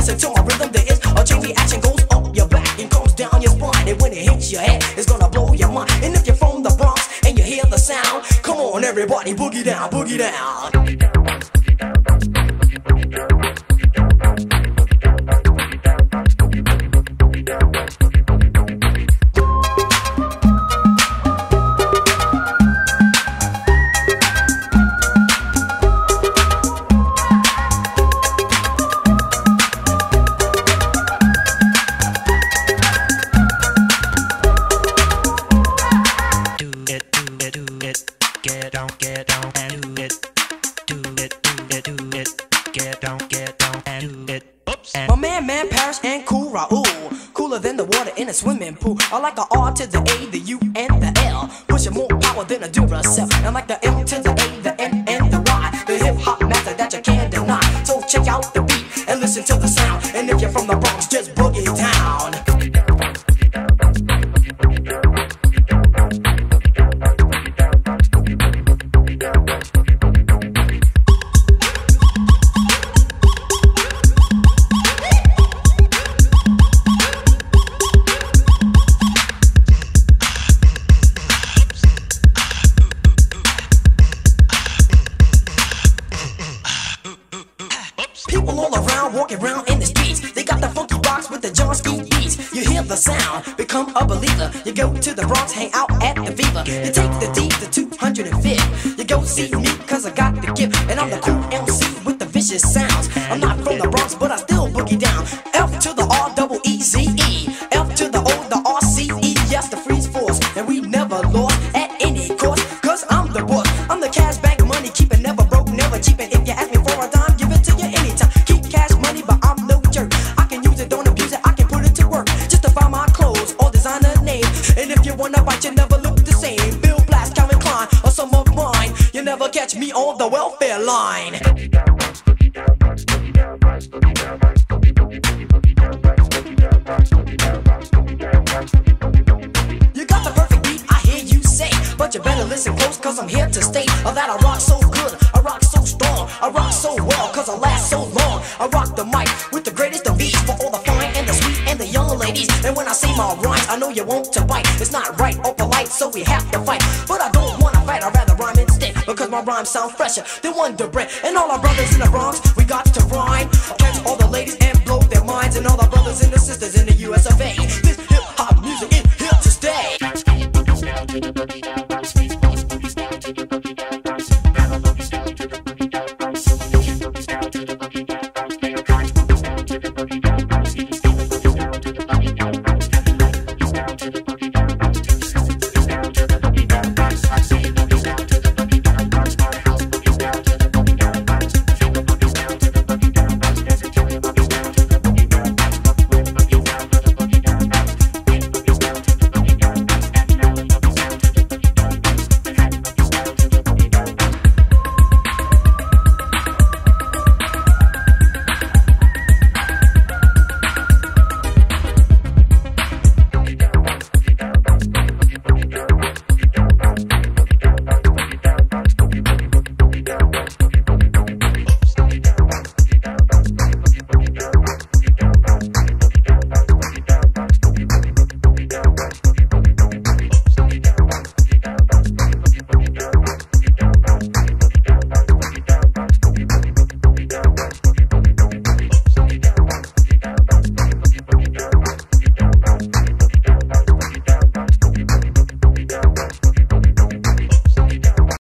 listen to my rhythm, there is a chain reaction, goes up your back and comes down your spine. And when it hits your head, it's gonna blow your mind. And if you're from the Bronx and you hear the sound, come on everybody, boogie down, boogie down. My man, Paris and Cool Raul, cooler than the water in a swimming pool. I like the R to the A, the U and the L, pushing more power than a Duracell. And like the M to the A, the N and the Y, the hip hop method that you can't deny. So check out the beat and listen to the sound. And if you're from the Bronx, just boogie down. People all around, walking around in the streets. They got the funky box with the John Ski beats. You hear the sound, become a believer. You go to the Bronx, hang out at the Viva. You take the D to 205. You go see me, cause I got the gift. And I'm the cool MC with the vicious sounds. I'm not from the Bronx, but I still boogie down. F to the R, double E, Z, E. F to the O, the R, C, E. Yes, the freeze force. And we never lost at any cost. Cause I'm the boss. I'm the cash bank money, keep it never broke, never cheap. And if you ask me for a dime, give it to you anytime. Keep cash money, but I'm no jerk. I can use it, don't abuse it, I can put it to work. Just to buy my clothes or designer name. And if you wanna bite, you never look the same. Bill Blass, Calvin Klein, or some of mine. You never catch me on the welfare line. You got the perfect beat, I hear you say, but you better listen close, cause I'm here to stay. Oh, that I rock so good, I rock so strong, I rock so well, cause I last so long. I rock the mic with the greatest of ease, for all the fine and the sweet and the young ladies. And when I say my rhymes, I know you want to bite. It's not right or polite, so we have to fight. But I don't wanna fight, I'd rather rhyme instead, because my rhymes sound fresher than Wonder Bread. And all our brothers in the Bronx,